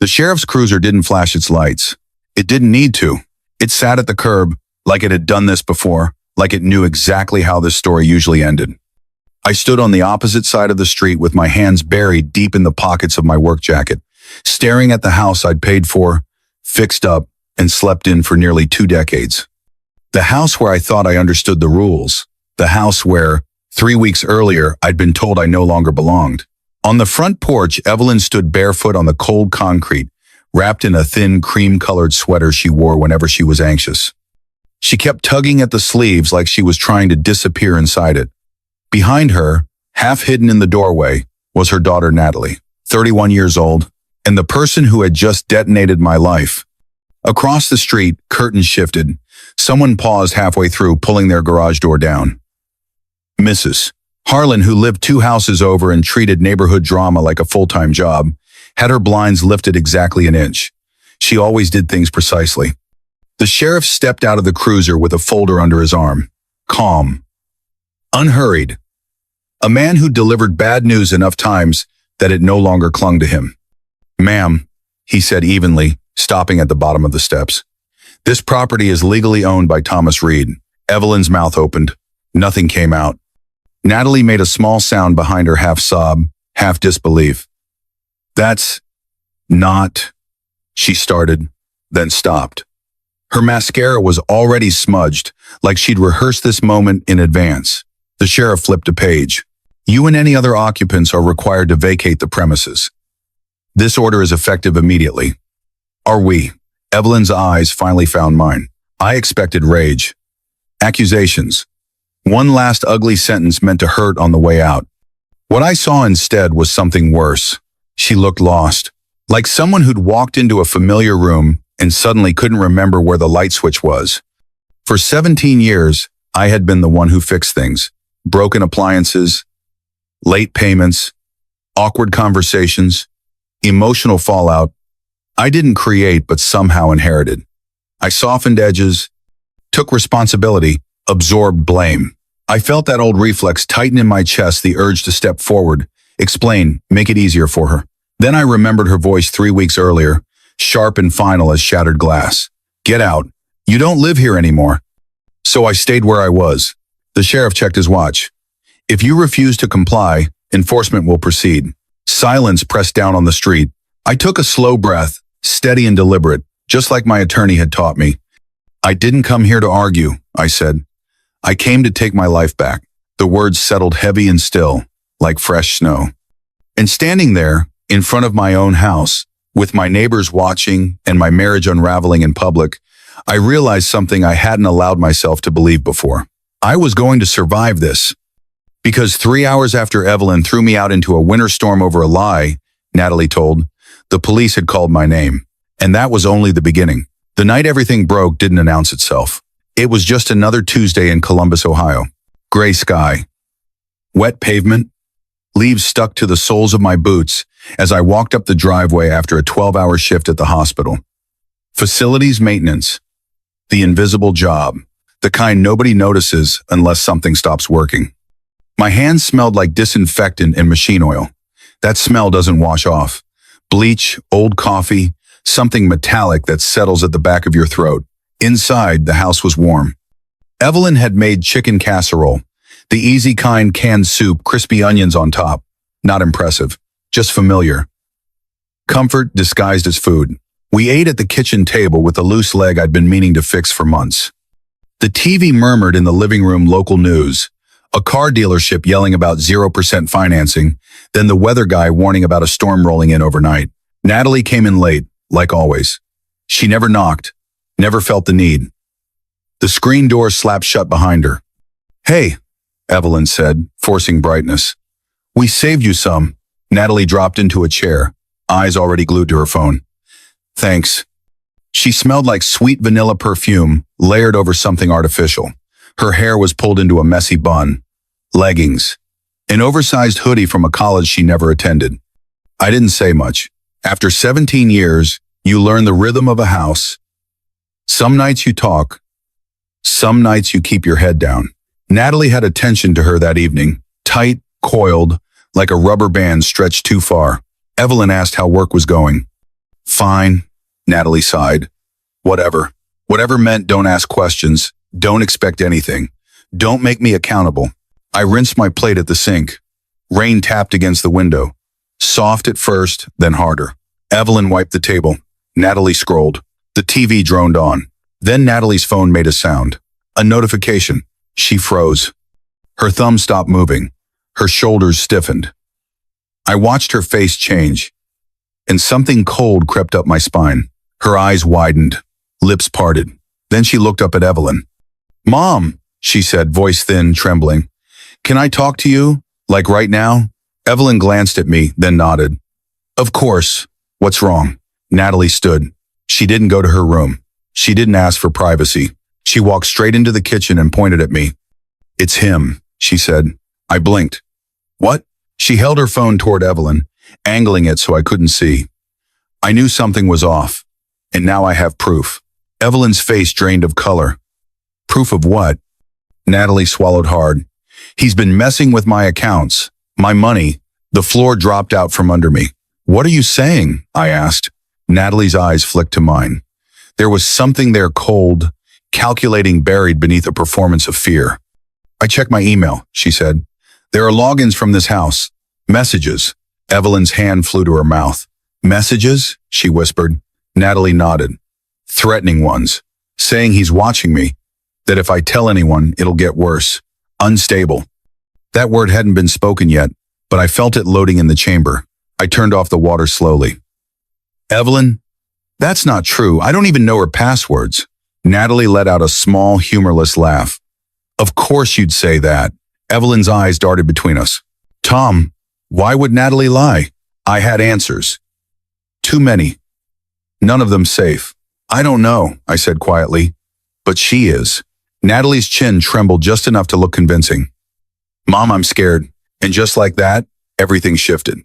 The sheriff's cruiser didn't flash its lights. It didn't need to. It sat at the curb like it had done this before, like it knew exactly how this story usually ended. I stood on the opposite side of the street with my hands buried deep in the pockets of my work jacket, staring at the house I'd paid for, fixed up, and slept in for nearly 2 decades. The house where I thought I understood the rules. The house where, 3 weeks earlier, I'd been told I no longer belonged. On the front porch, Evelyn stood barefoot on the cold concrete, wrapped in a thin, cream-colored sweater she wore whenever she was anxious. She kept tugging at the sleeves like she was trying to disappear inside it. Behind her, half hidden in the doorway, was her daughter Natalie, 31 years old, and the person who had just detonated my life. Across the street, curtains shifted. Someone paused halfway through, pulling their garage door down. Mrs. Harlan, who lived 2 houses over and treated neighborhood drama like a full-time job, had her blinds lifted exactly an inch. She always did things precisely. The sheriff stepped out of the cruiser with a folder under his arm. Calm. Unhurried. A man who delivered bad news enough times that it no longer clung to him. Ma'am, he said evenly, stopping at the bottom of the steps. This property is legally owned by Thomas Reed. Evelyn's mouth opened. Nothing came out. Natalie made a small sound behind her, half sob, half disbelief. That's not, she started, then stopped. Her mascara was already smudged, like she'd rehearsed this moment in advance. The sheriff flipped a page. You and any other occupants are required to vacate the premises. This order is effective immediately. Are we? Evelyn's eyes finally found mine. I expected rage. Accusations. One last ugly sentence meant to hurt on the way out. What I saw instead was something worse. She looked lost, like someone who'd walked into a familiar room and suddenly couldn't remember where the light switch was. For 17 years, I had been the one who fixed things. Broken appliances, late payments, awkward conversations, emotional fallout. I didn't create, but somehow inherited. I softened edges, took responsibility, absorbed blame. I felt that old reflex tighten in my chest, the urge to step forward, explain, make it easier for her. Then I remembered her voice 3 weeks earlier, sharp and final as shattered glass. Get out. You don't live here anymore. So I stayed where I was. The sheriff checked his watch. If you refuse to comply, enforcement will proceed. Silence pressed down on the street. I took a slow breath, steady and deliberate, just like my attorney had taught me. I didn't come here to argue, I said. I came to take my life back. The words settled heavy and still, like fresh snow. And standing there, in front of my own house, with my neighbors watching and my marriage unraveling in public, I realized something I hadn't allowed myself to believe before. I was going to survive this. Because 3 hours after Evelyn threw me out into a winter storm over a lie, Natalie told, the police had called my name. And that was only the beginning. The night everything broke didn't announce itself. It was just another Tuesday in Columbus, Ohio. Gray sky. Wet pavement. Leaves stuck to the soles of my boots as I walked up the driveway after a 12-hour shift at the hospital. Facilities maintenance. The invisible job. The kind nobody notices unless something stops working. My hands smelled like disinfectant and machine oil. That smell doesn't wash off. Bleach, old coffee, something metallic that settles at the back of your throat. Inside, the house was warm. Evelyn had made chicken casserole, the easy kind canned soup, crispy onions on top. Not impressive, just familiar. Comfort disguised as food. We ate at the kitchen table with a loose leg I'd been meaning to fix for months. The TV murmured in the living room local news, a car dealership yelling about 0% financing, then the weather guy warning about a storm rolling in overnight. Natalie came in late, like always. She never knocked, never felt the need. The screen door slapped shut behind her. Hey, Evelyn said, forcing brightness. We saved you some. Natalie dropped into a chair, eyes already glued to her phone. Thanks. She smelled like sweet vanilla perfume, layered over something artificial. Her hair was pulled into a messy bun. Leggings. An oversized hoodie from a college she never attended. I didn't say much. After 17 years, you learn the rhythm of a house. Some nights you talk. Some nights you keep your head down. Natalie had a tension to her that evening, tight, coiled, like a rubber band stretched too far. Evelyn asked how work was going. Fine, Natalie sighed. Whatever. Whatever meant don't ask questions, don't expect anything. Don't make me accountable. I rinsed my plate at the sink. Rain tapped against the window. Soft at first, then harder. Evelyn wiped the table. Natalie scrolled. The TV droned on. Then Natalie's phone made a sound. A notification. She froze. Her thumb stopped moving. Her shoulders stiffened. I watched her face change, and something cold crept up my spine. Her eyes widened, lips parted. Then she looked up at Evelyn. "Mom," she said, voice thin, trembling. "Can I talk to you? Like right now?" Evelyn glanced at me, then nodded. "Of course. What's wrong?" Natalie stood. She didn't go to her room. She didn't ask for privacy. She walked straight into the kitchen and pointed at me. "It's him," she said. I blinked. "What?" She held her phone toward Evelyn, angling it so I couldn't see. I knew something was off, and now I have proof. Evelyn's face drained of color. "Proof of what?" Natalie swallowed hard. "He's been messing with my accounts, my money." The floor dropped out from under me. "What are you saying?" I asked. Natalie's eyes flicked to mine. There was something there cold, calculating, buried beneath a performance of fear. "I checked my email," she said. "There are logins from this house. Messages." Evelyn's hand flew to her mouth. "Messages?" she whispered. Natalie nodded. "Threatening ones. Saying he's watching me. That if I tell anyone, it'll get worse. Unstable." That word hadn't been spoken yet, but I felt it loading in the chamber. I turned off the water slowly. "Evelyn, that's not true. I don't even know her passwords." Natalie let out a small, humorless laugh. "Of course you'd say that." Evelyn's eyes darted between us. "Tom, why would Natalie lie?" I had answers. Too many. None of them safe. "I don't know," I said quietly. "But she is." Natalie's chin trembled just enough to look convincing. "Mom, I'm scared." And just like that, everything shifted.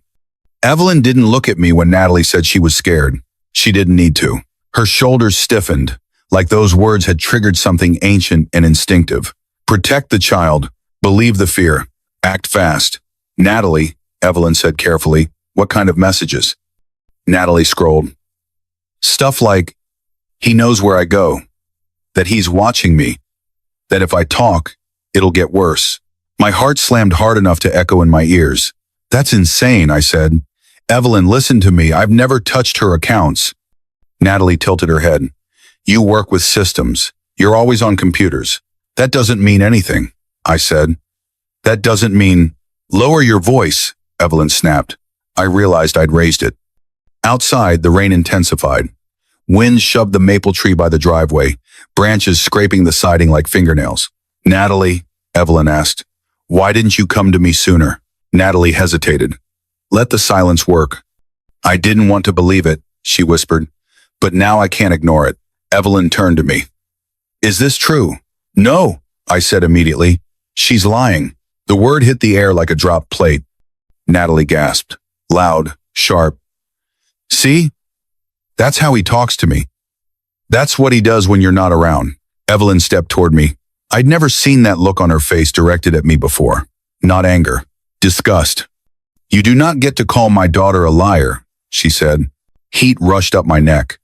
Evelyn didn't look at me when Natalie said she was scared. She didn't need to. Her shoulders stiffened, like those words had triggered something ancient and instinctive. Protect the child. Believe the fear. Act fast. "Natalie," Evelyn said carefully, "what kind of messages?" Natalie scrolled. Stuff like, "He knows where I go. That he's watching me. That if I talk, it'll get worse." My heart slammed hard enough to echo in my ears. "That's insane," I said. "Evelyn, listen to me. I've never touched her accounts." Natalie tilted her head. "You work with systems. You're always on computers. That doesn't mean anything," I said. "That doesn't mean—" "Lower your voice," Evelyn snapped. I realized I'd raised it. Outside, the rain intensified. Wind shoved the maple tree by the driveway, branches scraping the siding like fingernails. "Natalie," Evelyn asked, "why didn't you come to me sooner?" Natalie hesitated. "Let the silence work." "I didn't want to believe it," she whispered, "but now I can't ignore it." Evelyn turned to me. "Is this true?" "No," I said immediately. "She's lying." The word hit the air like a dropped plate. Natalie gasped. Loud, sharp. "See? That's how he talks to me. That's what he does when you're not around." Evelyn stepped toward me. I'd never seen that look on her face directed at me before. Not anger. Disgust. "You do not get to call my daughter a liar," she said. Heat rushed up my neck.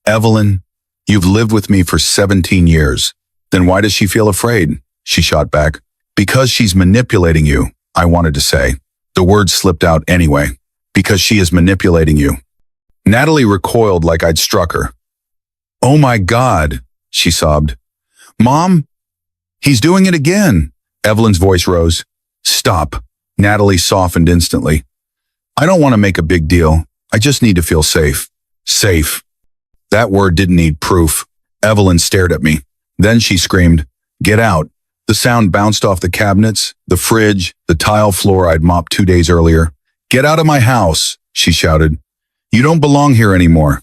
"Evelyn, you've lived with me for 17 years. Then why does she feel afraid?" She shot back. "Because she's manipulating you," I wanted to say. The words slipped out anyway. "Because she is manipulating you." Natalie recoiled like I'd struck her. "Oh my God," she sobbed. "Mom, he's doing it again." Evelyn's voice rose. "Stop." Natalie softened instantly. "I don't want to make a big deal. I just need to feel safe." Safe. That word didn't need proof. Evelyn stared at me. Then she screamed, "Get out." The sound bounced off the cabinets, the fridge, the tile floor I'd mopped 2 days earlier. "Get out of my house," she shouted. "You don't belong here anymore."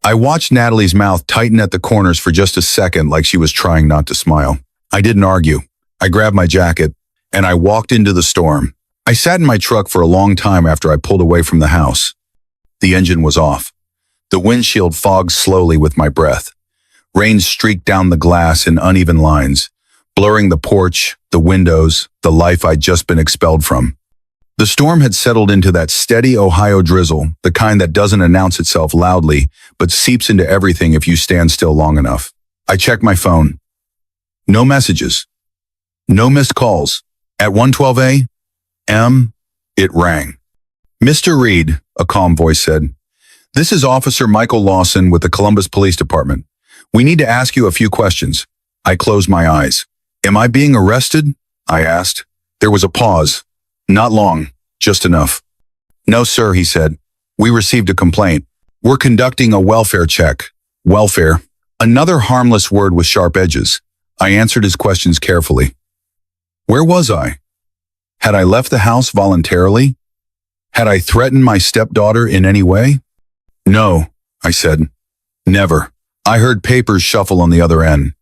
I watched Natalie's mouth tighten at the corners for just a second like she was trying not to smile. I didn't argue. I grabbed my jacket, and I walked into the storm. I sat in my truck for a long time after I pulled away from the house. The engine was off. The windshield fogged slowly with my breath. Rain streaked down the glass in uneven lines, blurring the porch, the windows, the life I'd just been expelled from. The storm had settled into that steady Ohio drizzle, the kind that doesn't announce itself loudly, but seeps into everything if you stand still long enough. I checked my phone. No messages. No missed calls. At 1:12 a.m., it rang. "Mr. Reed," a calm voice said, "this is Officer Michael Lawson with the Columbus Police Department. We need to ask you a few questions." I closed my eyes. "Am I being arrested?" I asked. There was a pause. Not long, just enough. "No, sir," he said. "We received a complaint. We're conducting a welfare check." Welfare. Another harmless word with sharp edges. I answered his questions carefully. Where was I? Had I left the house voluntarily? Had I threatened my stepdaughter in any way? "No," I said. "Never." I heard papers shuffle on the other end.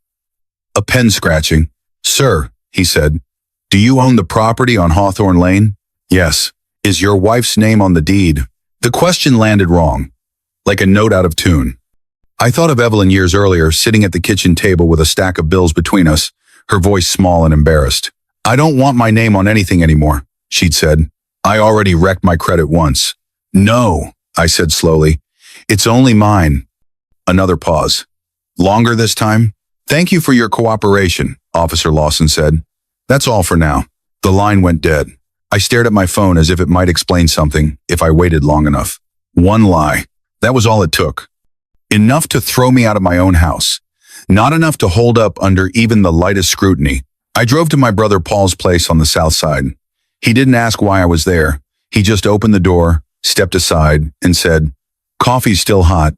A pen scratching. "Sir," he said, "do you own the property on Hawthorne Lane?" "Yes." "Is your wife's name on the deed?" The question landed wrong, like a note out of tune. I thought of Evelyn years earlier, sitting at the kitchen table with a stack of bills between us, her voice small and embarrassed. "I don't want my name on anything anymore," she'd said. "I already wrecked my credit once." "No," I said slowly. "It's only mine." Another pause. "Longer this time?" "Thank you for your cooperation," Officer Lawson said. "That's all for now." The line went dead. I stared at my phone as if it might explain something if I waited long enough. One lie. That was all it took. Enough to throw me out of my own house. Not enough to hold up under even the lightest scrutiny. I drove to my brother Paul's place on the south side. He didn't ask why I was there. He just opened the door, stepped aside, and said, "Coffee's still hot."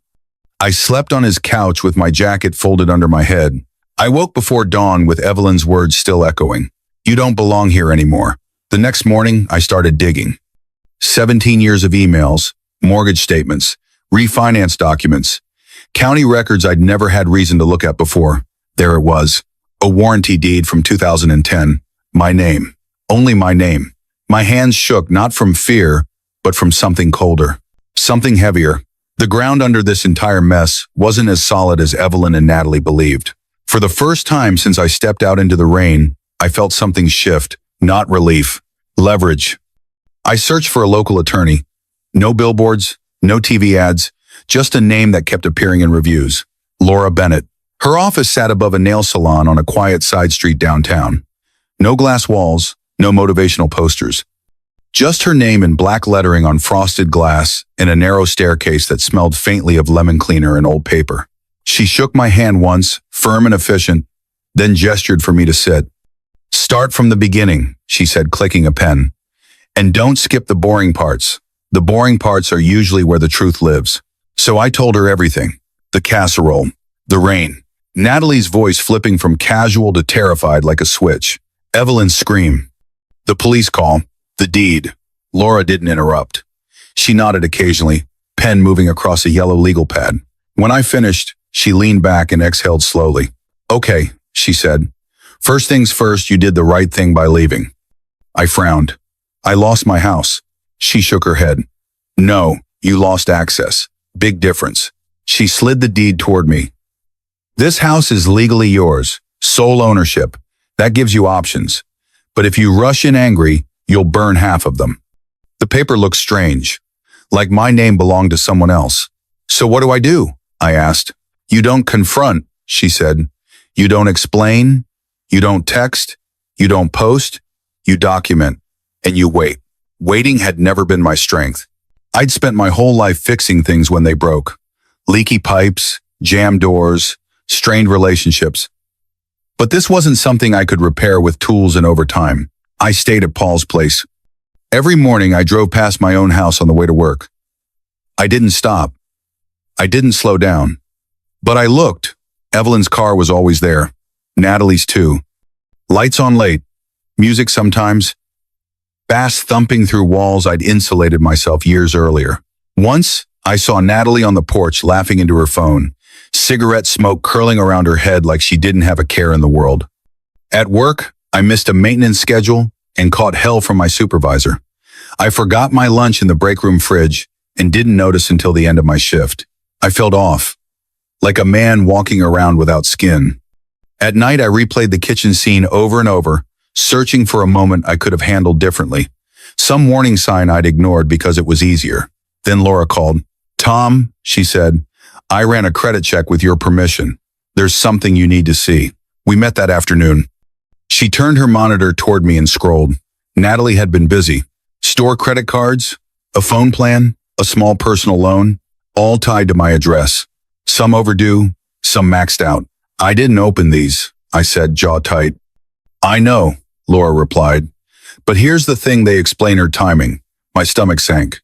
I slept on his couch with my jacket folded under my head. I woke before dawn with Evelyn's words still echoing. "You don't belong here anymore." The next morning, I started digging. 17 years of emails, mortgage statements, refinance documents, county records I'd never had reason to look at before. There it was. A warranty deed from 2010. My name. Only my name. My hands shook not from fear, but from something colder. Something heavier. The ground under this entire mess wasn't as solid as Evelyn and Natalie believed. For the first time since I stepped out into the rain, I felt something shift, not relief. Leverage. I searched for a local attorney. No billboards, no TV ads, just a name that kept appearing in reviews. Laura Bennett. Her office sat above a nail salon on a quiet side street downtown. No glass walls, no motivational posters. Just her name in black lettering on frosted glass and a narrow staircase that smelled faintly of lemon cleaner and old paper. She shook my hand once, firm and efficient, then gestured for me to sit. "Start from the beginning," she said, clicking a pen. "And don't skip the boring parts. The boring parts are usually where the truth lives." So I told her everything. The casserole, the rain, Natalie's voice flipping from casual to terrified like a switch, Evelyn's scream, the police call, the deed. Laura didn't interrupt. She nodded occasionally, pen moving across a yellow legal pad. When I finished, she leaned back and exhaled slowly. "Okay," she said. "First things first, you did the right thing by leaving." I frowned. "I lost my house." She shook her head. "No, you lost access. Big difference." She slid the deed toward me. "This house is legally yours, sole ownership. That gives you options. But if you rush in angry, you'll burn half of them." The paper looked strange, like my name belonged to someone else. "So what do I do?" I asked. "You don't confront," she said. "You don't explain. You don't text. You don't post. You document. And you wait." Waiting had never been my strength. I'd spent my whole life fixing things when they broke. Leaky pipes, jammed doors, strained relationships. But this wasn't something I could repair with tools and over time. I stayed at Paul's place. Every morning I drove past my own house on the way to work. I didn't stop. I didn't slow down. But I looked. Evelyn's car was always there. Natalie's too. Lights on late. Music sometimes. Bass thumping through walls I'd insulated myself years earlier. Once, I saw Natalie on the porch laughing into her phone, cigarette smoke curling around her head like she didn't have a care in the world. At work, I missed a maintenance schedule and caught hell from my supervisor. I forgot my lunch in the break room fridge and didn't notice until the end of my shift. I felt off, like a man walking around without skin. At night, I replayed the kitchen scene over and over, searching for a moment I could have handled differently. Some warning sign I'd ignored because it was easier. Then Laura called. Tom, she said, I ran a credit check with your permission. There's something you need to see. We met that afternoon. She turned her monitor toward me and scrolled. Natalie had been busy. Store credit cards, a phone plan, a small personal loan, all tied to my address. Some overdue, some maxed out. I didn't open these, I said, jaw tight. I know, Laura replied. But here's the thing, they explain her timing. My stomach sank.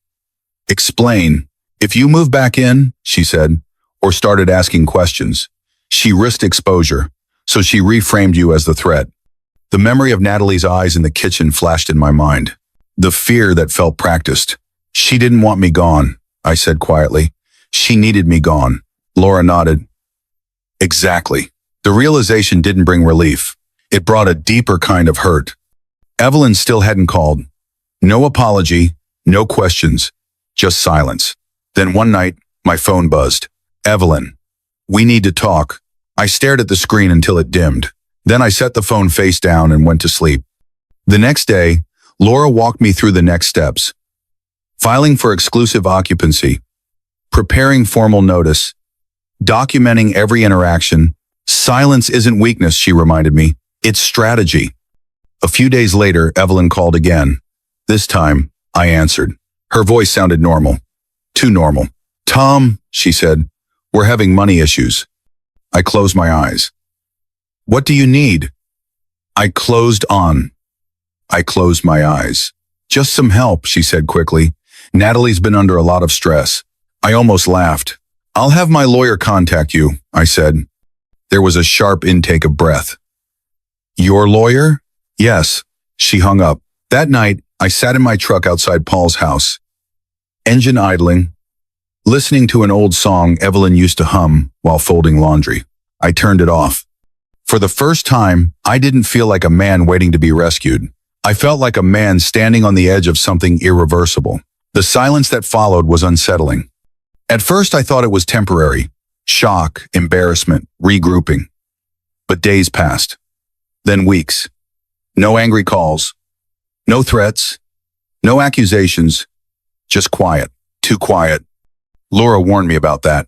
Explain. If you move back in, she said, or started asking questions, she risked exposure, so she reframed you as the threat. The memory of Natalie's eyes in the kitchen flashed in my mind. The fear that felt practiced. She didn't want me gone, I said quietly. She needed me gone. Laura nodded. Exactly. The realization didn't bring relief. It brought a deeper kind of hurt. Evelyn still hadn't called. No apology, no questions, just silence. Then one night, my phone buzzed. Evelyn, we need to talk. I stared at the screen until it dimmed. Then I set the phone face down and went to sleep. The next day, Laura walked me through the next steps. Filing for exclusive occupancy, preparing formal notice, documenting every interaction. Silence isn't weakness, she reminded me. It's strategy. A few days later, Evelyn called again. This time, I answered. Her voice sounded normal. Too normal. Tom, she said, we're having money issues. I closed my eyes. What do you need? I closed my eyes. Just some help, she said quickly. Natalie's been under a lot of stress. I almost laughed. I'll have my lawyer contact you, I said. There was a sharp intake of breath. Your lawyer? Yes, she hung up. That night, I sat in my truck outside Paul's house. Engine idling, listening to an old song Evelyn used to hum while folding laundry. I turned it off. For the first time, I didn't feel like a man waiting to be rescued. I felt like a man standing on the edge of something irreversible. The silence that followed was unsettling. At first, I thought it was temporary. Shock, embarrassment, regrouping. But days passed. Then weeks. No angry calls. No threats. No accusations. Just quiet. Too quiet. Laura warned me about that.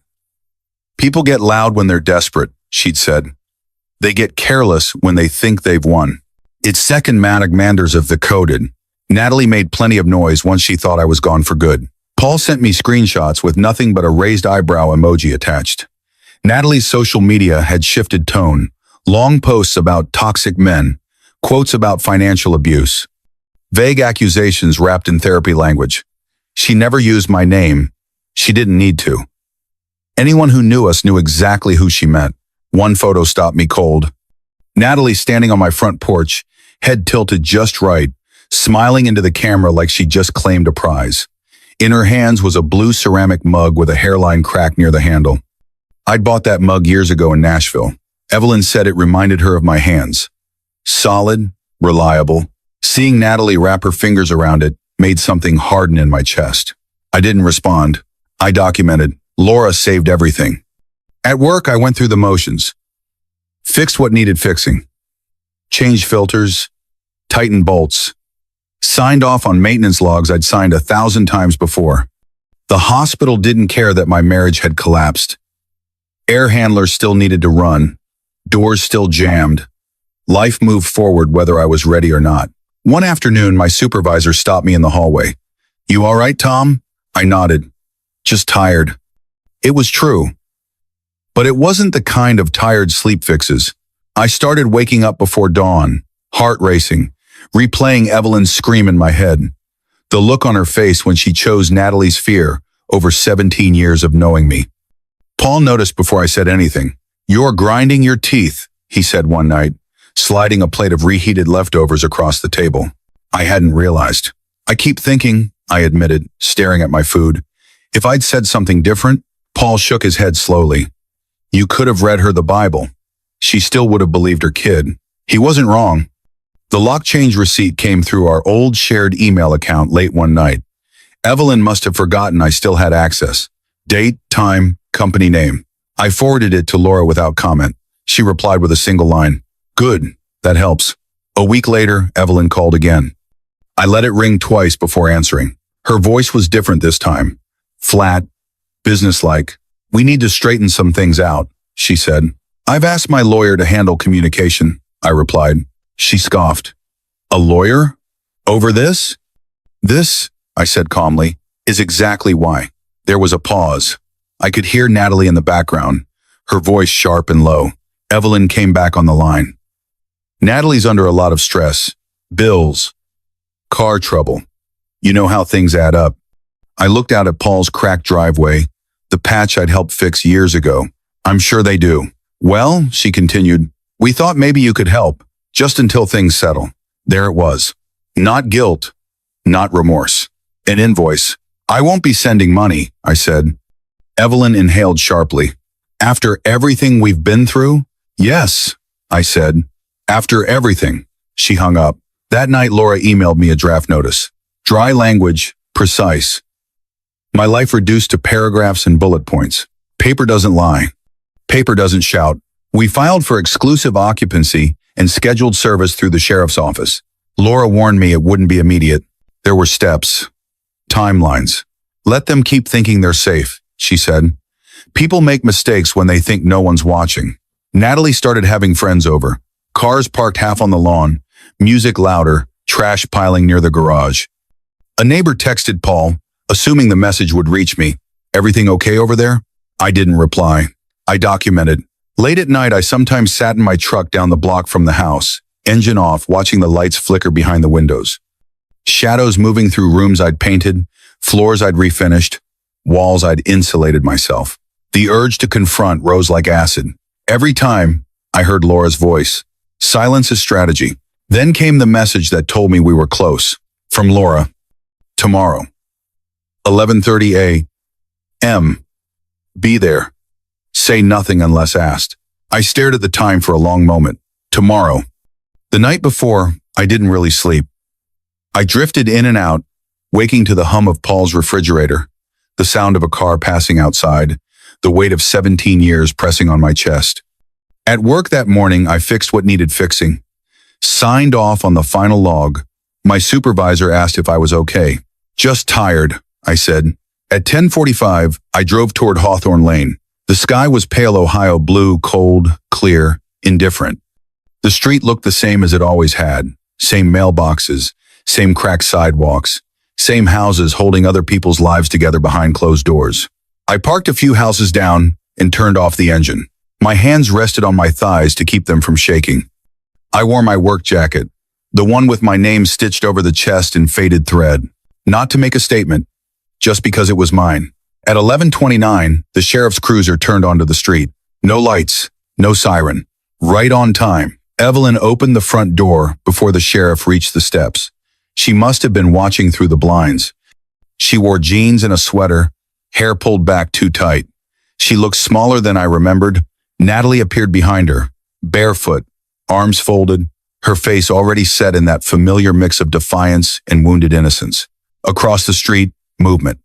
People get loud when they're desperate, she'd said. They get careless when they think they've won. It's second Manders of the coded. Natalie made plenty of noise once she thought I was gone for good. Paul sent me screenshots with nothing but a raised eyebrow emoji attached. Natalie's social media had shifted tone. Long posts about toxic men, quotes about financial abuse, vague accusations wrapped in therapy language. She never used my name. She didn't need to. Anyone who knew us knew exactly who she meant. One photo stopped me cold. Natalie standing on my front porch, head tilted just right, smiling into the camera like she just claimed a prize. In her hands was a blue ceramic mug with a hairline crack near the handle. I'd bought that mug years ago in Nashville. Evelyn said it reminded her of my hands. Solid, reliable. Seeing Natalie wrap her fingers around it made something harden in my chest. I didn't respond. I documented. Laura saved everything. At work, I went through the motions. Fixed what needed fixing. Changed filters. Tightened bolts. Signed off on maintenance logs I'd signed 1,000 times before. The hospital didn't care that my marriage had collapsed. Air handlers still needed to run. Doors still jammed. Life moved forward whether I was ready or not. One afternoon, my supervisor stopped me in the hallway. You all right, Tom? I nodded. Just tired. It was true. But it wasn't the kind of tired sleep fixes. I started waking up before dawn, heart racing, replaying Evelyn's scream in my head. The look on her face when she chose Natalie's fear over 17 years of knowing me. Paul noticed before I said anything. You're grinding your teeth, he said one night, sliding a plate of reheated leftovers across the table. I hadn't realized. I keep thinking, I admitted, staring at my food. If I'd said something different, Paul shook his head slowly. You could have read her the Bible. She still would have believed her kid. He wasn't wrong. The lock change receipt came through our old shared email account late one night. Evelyn must have forgotten I still had access. Date, time, company name. I forwarded it to Laura without comment. She replied with a single line. Good, that helps. A week later, Evelyn called again. I let it ring twice before answering. Her voice was different this time. Flat, businesslike. "We need to straighten some things out," she said. "I've asked my lawyer to handle communication," I replied. She scoffed. "A lawyer? Over this?" "This," I said calmly, "is exactly why." There was a pause. I could hear Natalie in the background, her voice sharp and low. Evelyn came back on the line. "Natalie's under a lot of stress. Bills. Car trouble. You know how things add up." I looked out at Paul's cracked driveway, the patch I'd helped fix years ago. "I'm sure they do." "Well," she continued, "we thought maybe you could help, just until things settle." There it was. Not guilt, not remorse. An invoice. "I won't be sending money," I said. Evelyn inhaled sharply. "After everything we've been through?" "Yes," I said. "After everything." She hung up. That night Laura emailed me a draft notice. Dry language, precise. My life reduced to paragraphs and bullet points. Paper doesn't lie. Paper doesn't shout. We filed for exclusive occupancy and scheduled service through the sheriff's office. Laura warned me it wouldn't be immediate. There were steps. Timelines. "Let them keep thinking they're safe," she said. "People make mistakes when they think no one's watching." Natalie started having friends over. Cars parked half on the lawn, music louder, trash piling near the garage. A neighbor texted Paul, assuming the message would reach me. "Everything okay over there?" I didn't reply. I documented. Late at night, I sometimes sat in my truck down the block from the house, engine off, watching the lights flicker behind the windows. Shadows moving through rooms I'd painted, floors I'd refinished, walls I'd insulated myself. The urge to confront rose like acid. Every time, I heard Laura's voice. Silence is strategy. Then came the message that told me we were close. From Laura. Tomorrow. 11:30 a.m. Be there. Say nothing unless asked. I stared at the time for a long moment. Tomorrow. The night before, I didn't really sleep. I drifted in and out, waking to the hum of Paul's refrigerator, the sound of a car passing outside, the weight of 17 years pressing on my chest. At work that morning, I fixed what needed fixing. Signed off on the final log. My supervisor asked if I was okay. "Just tired," I said. At 10:45, I drove toward Hawthorne Lane. The sky was pale Ohio blue, cold, clear, indifferent. The street looked the same as it always had. Same mailboxes, same cracked sidewalks, same houses holding other people's lives together behind closed doors. I parked a few houses down and turned off the engine. My hands rested on my thighs to keep them from shaking. I wore my work jacket, the one with my name stitched over the chest in faded thread. Not to make a statement, just because it was mine. At 11:29, the sheriff's cruiser turned onto the street. No lights, no siren. Right on time. Evelyn opened the front door before the sheriff reached the steps. She must have been watching through the blinds. She wore jeans and a sweater, hair pulled back too tight. She looked smaller than I remembered. Natalie appeared behind her, barefoot, arms folded, her face already set in that familiar mix of defiance and wounded innocence. Across the street, movement.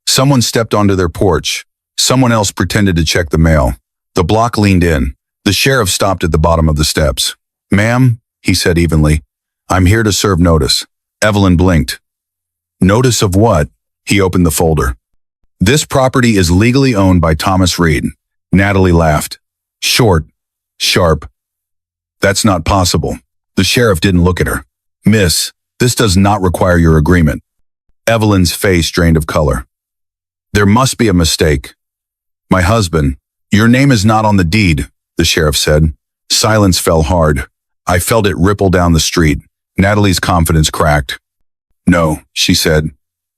Someone stepped onto their porch. Someone else pretended to check the mail. The block leaned in. The sheriff stopped at the bottom of the steps. "Ma'am," he said evenly, "I'm here to serve notice." Evelyn blinked. "Notice of what?" He opened the folder. "This property is legally owned by Thomas Reed." Natalie laughed. Short, sharp. "That's not possible." The sheriff didn't look at her. "Miss, this does not require your agreement." Evelyn's face drained of color. "There must be a mistake." "My husband, your name is not on the deed," the sheriff said. Silence fell hard. I felt it ripple down the street. Natalie's confidence cracked. "No," she said.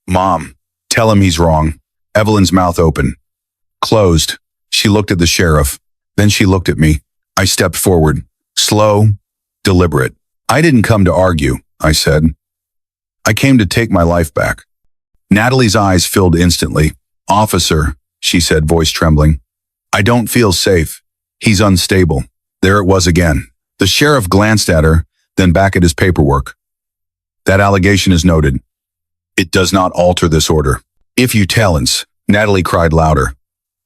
"Mom, tell him he's wrong." Evelyn's mouth opened. Closed. She looked at the sheriff. Then she looked at me. I stepped forward. Slow, deliberate. "I didn't come to argue," I said. "I came to take my life back." Natalie's eyes filled instantly. "Officer," she said, voice trembling, "I don't feel safe. He's unstable." There it was again. The sheriff glanced at her, then back at his paperwork. "That allegation is noted. It does not alter this order." "If you talents," Natalie cried louder.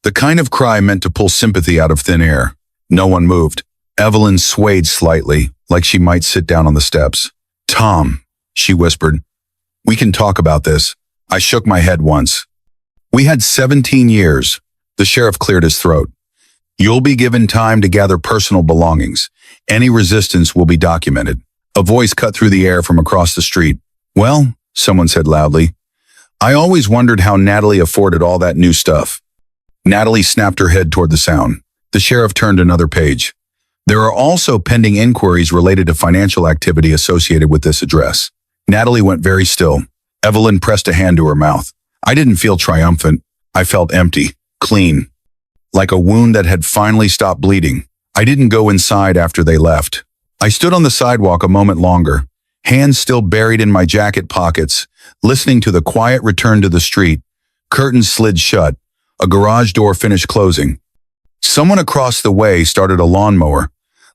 The kind of cry meant to pull sympathy out of thin air. No one moved. Evelyn swayed slightly, like she might sit down on the steps. "Tom," she whispered. We can talk about this. I shook my head once. We had 17 years. The sheriff cleared his throat. You'll be given time to gather personal belongings. Any resistance will be documented. A voice cut through the air from across the street. Well, someone said loudly, I always wondered how Natalie afforded all that new stuff. Natalie snapped her head toward the sound. The sheriff turned another page. There are also pending inquiries related to financial activity associated with this address. Natalie went very still. Evelyn pressed a hand to her mouth. I didn't feel triumphant. I felt empty, clean, like a wound that had finally stopped bleeding. I didn't go inside after they left. I stood on the sidewalk a moment longer, hands still buried in my jacket pockets, listening to the quiet return to the street. Curtains slid shut. A garage door finished closing. Someone across the way started a lawnmower,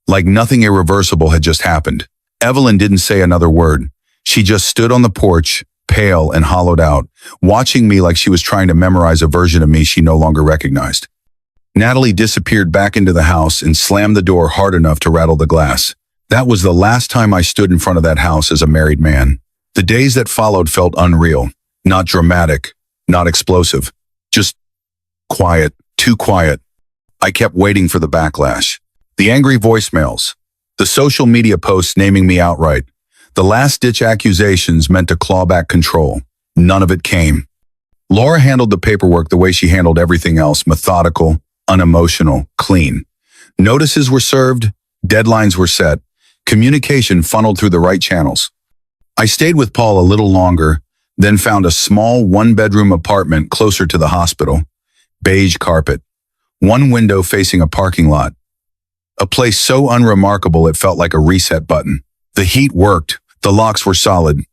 like nothing irreversible had just happened. Evelyn didn't say another word. She just stood on the porch, pale and hollowed out, watching me like she was trying to memorize a version of me she no longer recognized. Natalie disappeared back into the house and slammed the door hard enough to rattle the glass. That was the last time I stood in front of that house as a married man. The days that followed felt unreal, not dramatic, not explosive, just quiet, too quiet. I kept waiting for the backlash. The angry voicemails, the social media posts naming me outright, the last-ditch accusations meant to claw back control. None of it came. Laura handled the paperwork the way she handled everything else, methodical, unemotional, clean. Notices were served, deadlines were set, communication funneled through the right channels. I stayed with Paul a little longer, then found a small one-bedroom apartment closer to the hospital. Beige carpet, one window facing a parking lot. A place so unremarkable it felt like a reset button. The heat worked, the locks were solid.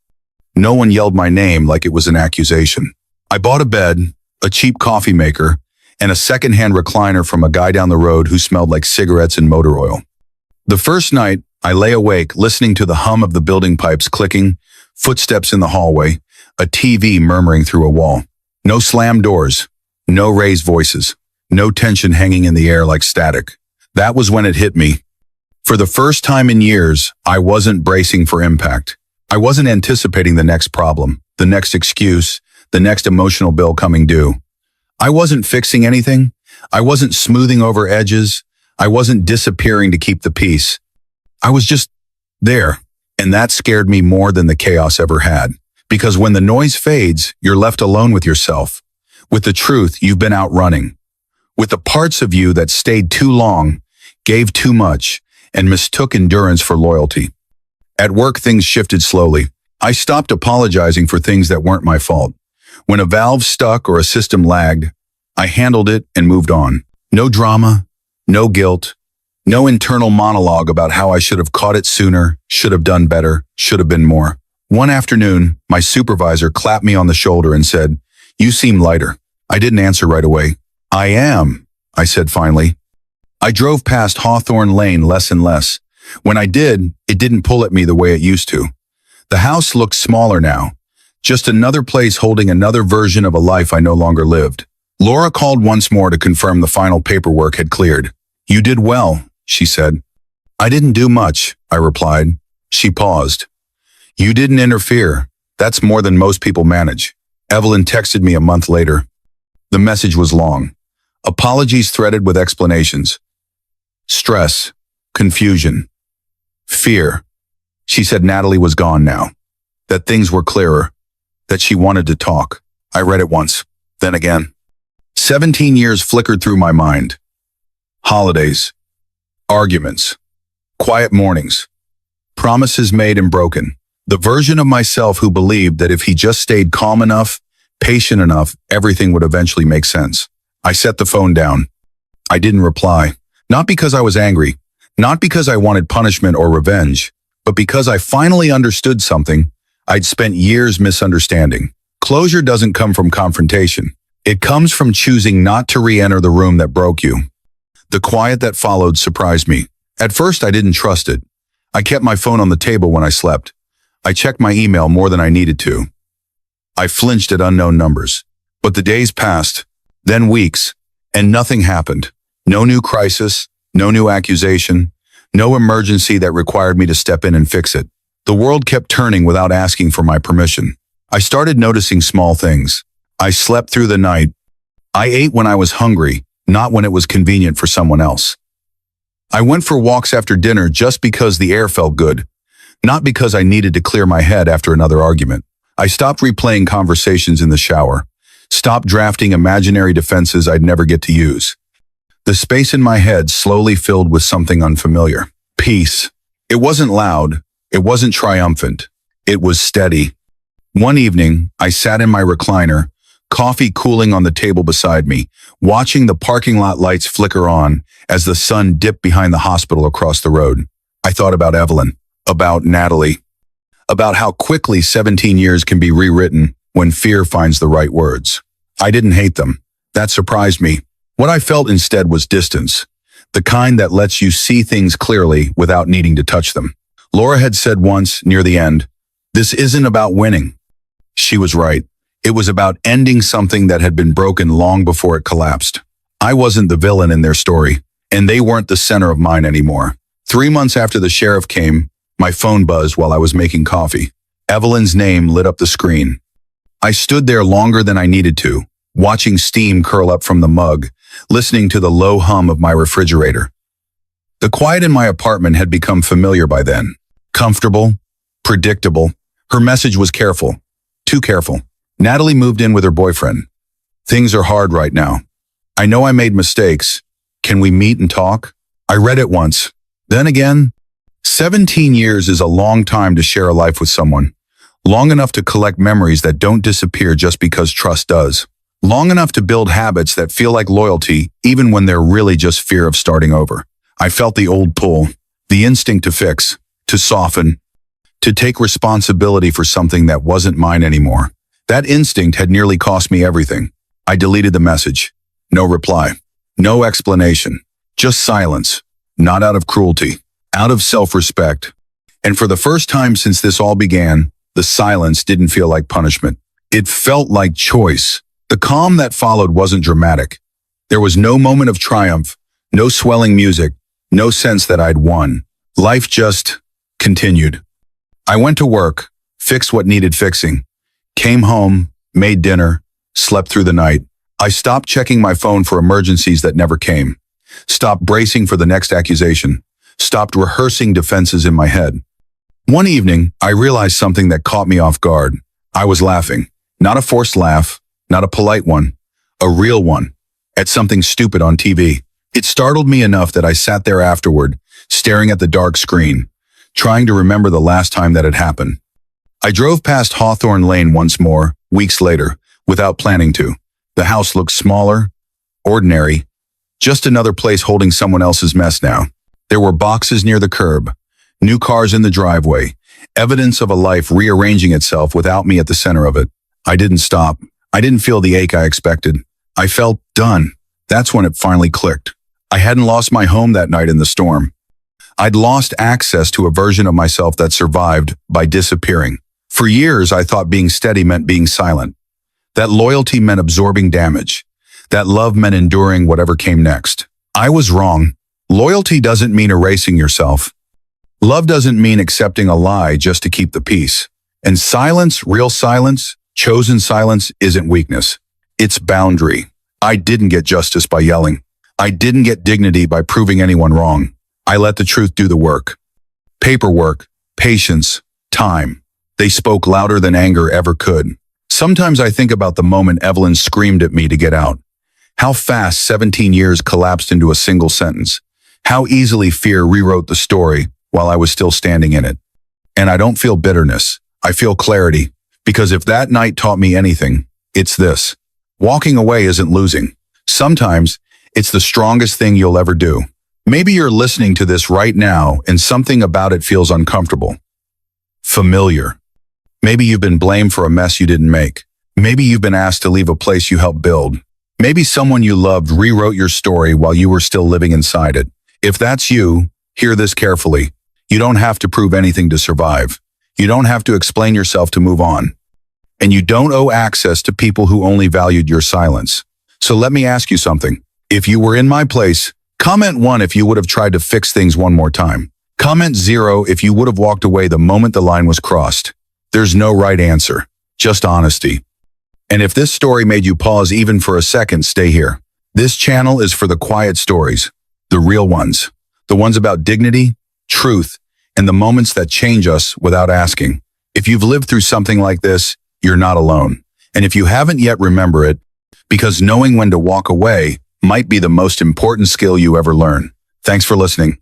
No one yelled my name like it was an accusation. I bought a bed, a cheap coffee maker, and a second-hand recliner from a guy down the road who smelled like cigarettes and motor oil. The first night, I lay awake listening to the hum of the building pipes clicking, footsteps in the hallway, a TV murmuring through a wall. No slammed doors, no raised voices, no tension hanging in the air like static. That was when it hit me. For the first time in years, I wasn't bracing for impact. I wasn't anticipating the next problem, the next excuse, the next emotional bill coming due. I wasn't fixing anything. I wasn't smoothing over edges. I wasn't disappearing to keep the peace. I was just there, and that scared me more than the chaos ever had. Because when the noise fades, you're left alone with yourself, with the truth you've been outrunning, with the parts of you that stayed too long, gave too much, and mistook endurance for loyalty. At work, things shifted slowly. I stopped apologizing for things that weren't my fault. When a valve stuck or a system lagged, I handled it and moved on. No drama, no guilt, no internal monologue about how I should have caught it sooner, should have done better, should have been more. One afternoon, my supervisor clapped me on the shoulder and said, "You seem lighter." I didn't answer right away. "I am," I said finally. I drove past Hawthorne Lane less and less. When I did, it didn't pull at me the way it used to. The house looked smaller now, just another place holding another version of a life I no longer lived. Laura called once more to confirm the final paperwork had cleared. "You did well," she said. "I didn't do much," I replied. She paused. "You didn't interfere. That's more than most people manage." Evelyn texted me a month later. The message was long. Apologies threaded with explanations. Stress, confusion, fear. She said Natalie was gone now, that things were clearer, that she wanted to talk. I read it once, then again. 17 years flickered through my mind. Holidays, arguments, quiet mornings, promises made and broken. The version of myself who believed that if he just stayed calm enough, patient enough, everything would eventually make sense. I set the phone down. I didn't reply. Not because I was angry, not because I wanted punishment or revenge, but because I finally understood something I'd spent years misunderstanding. Closure doesn't come from confrontation. It comes from choosing not to re-enter the room that broke you. The quiet that followed surprised me. At first, I didn't trust it. I kept my phone on the table when I slept. I checked my email more than I needed to. I flinched at unknown numbers. But the days passed, then weeks, and nothing happened. No new crisis, no new accusation, no emergency that required me to step in and fix it. The world kept turning without asking for my permission. I started noticing small things. I slept through the night. I ate when I was hungry, not when it was convenient for someone else. I went for walks after dinner just because the air felt good, not because I needed to clear my head after another argument. I stopped replaying conversations in the shower, stopped drafting imaginary defenses I'd never get to use. The space in my head slowly filled with something unfamiliar. Peace. It wasn't loud. It wasn't triumphant. It was steady. One evening, I sat in my recliner, coffee cooling on the table beside me, watching the parking lot lights flicker on as the sun dipped behind the hospital across the road. I thought about Evelyn, about Natalie, about how quickly 17 years can be rewritten when fear finds the right words. I didn't hate them. That surprised me. What I felt instead was distance, the kind that lets you see things clearly without needing to touch them. Laura had said once, near the end, "This isn't about winning." She was right. It was about ending something that had been broken long before it collapsed. I wasn't the villain in their story, and they weren't the center of mine anymore. 3 months after the sheriff came, my phone buzzed while I was making coffee. Evelyn's name lit up the screen. I stood there longer than I needed to, watching steam curl up from the mug, listening to the low hum of my refrigerator. The quiet in my apartment had become familiar by then. Comfortable, predictable. Her message was careful. Too careful. Natalie moved in with her boyfriend. "Things are hard right now. I know I made mistakes. Can we meet and talk?" I read it once. Then again, 17 years is a long time to share a life with someone. Long enough to collect memories that don't disappear just because trust does. Long enough to build habits that feel like loyalty even when they're really just fear of starting over. I felt the old pull, the instinct to fix, to soften, to take responsibility for something that wasn't mine anymore. That instinct had nearly cost me everything. I deleted the message. No reply. No explanation. Just silence. Not out of cruelty. Out of self-respect. And for the first time since this all began, the silence didn't feel like punishment. It felt like choice. The calm that followed wasn't dramatic. There was no moment of triumph, no swelling music, no sense that I'd won. Life just continued. I went to work, fixed what needed fixing, came home, made dinner, slept through the night. I stopped checking my phone for emergencies that never came, stopped bracing for the next accusation, stopped rehearsing defenses in my head. One evening, I realized something that caught me off guard. I was laughing, not a forced laugh, not a polite one, a real one, at something stupid on TV. It startled me enough that I sat there afterward, staring at the dark screen, trying to remember the last time that had happened. I drove past Hawthorne Lane once more, weeks later, without planning to. The house looked smaller, ordinary, just another place holding someone else's mess now. There were boxes near the curb, new cars in the driveway, evidence of a life rearranging itself without me at the center of it. I didn't stop. I didn't feel the ache I expected. I felt done. That's when it finally clicked. I hadn't lost my home that night in the storm. I'd lost access to a version of myself that survived by disappearing. For years, I thought being steady meant being silent. That loyalty meant absorbing damage. That love meant enduring whatever came next. I was wrong. Loyalty doesn't mean erasing yourself. Love doesn't mean accepting a lie just to keep the peace. And silence, real silence, chosen silence, isn't weakness. It's boundary. I didn't get justice by yelling. I didn't get dignity by proving anyone wrong. I let the truth do the work. Paperwork, patience, time. They spoke louder than anger ever could. Sometimes I think about the moment Evelyn screamed at me to get out. How fast 17 years collapsed into a single sentence. How easily fear rewrote the story while I was still standing in it. And I don't feel bitterness. I feel clarity. Because if that night taught me anything, it's this. Walking away isn't losing. Sometimes it's the strongest thing you'll ever do. Maybe you're listening to this right now and something about it feels uncomfortable. Familiar. Maybe you've been blamed for a mess you didn't make. Maybe you've been asked to leave a place you helped build. Maybe someone you loved rewrote your story while you were still living inside it. If that's you, hear this carefully. You don't have to prove anything to survive. You don't have to explain yourself to move on. And you don't owe access to people who only valued your silence. So let me ask you something. If you were in my place, comment 1 if you would have tried to fix things one more time. Comment 0 if you would have walked away the moment the line was crossed. There's no right answer, just honesty. And if this story made you pause even for a second, stay here. This channel is for the quiet stories, the real ones, the ones about dignity, truth, and the moments that change us without asking. If you've lived through something like this, you're not alone. And if you haven't yet, remember it, because knowing when to walk away might be the most important skill you ever learn. Thanks for listening.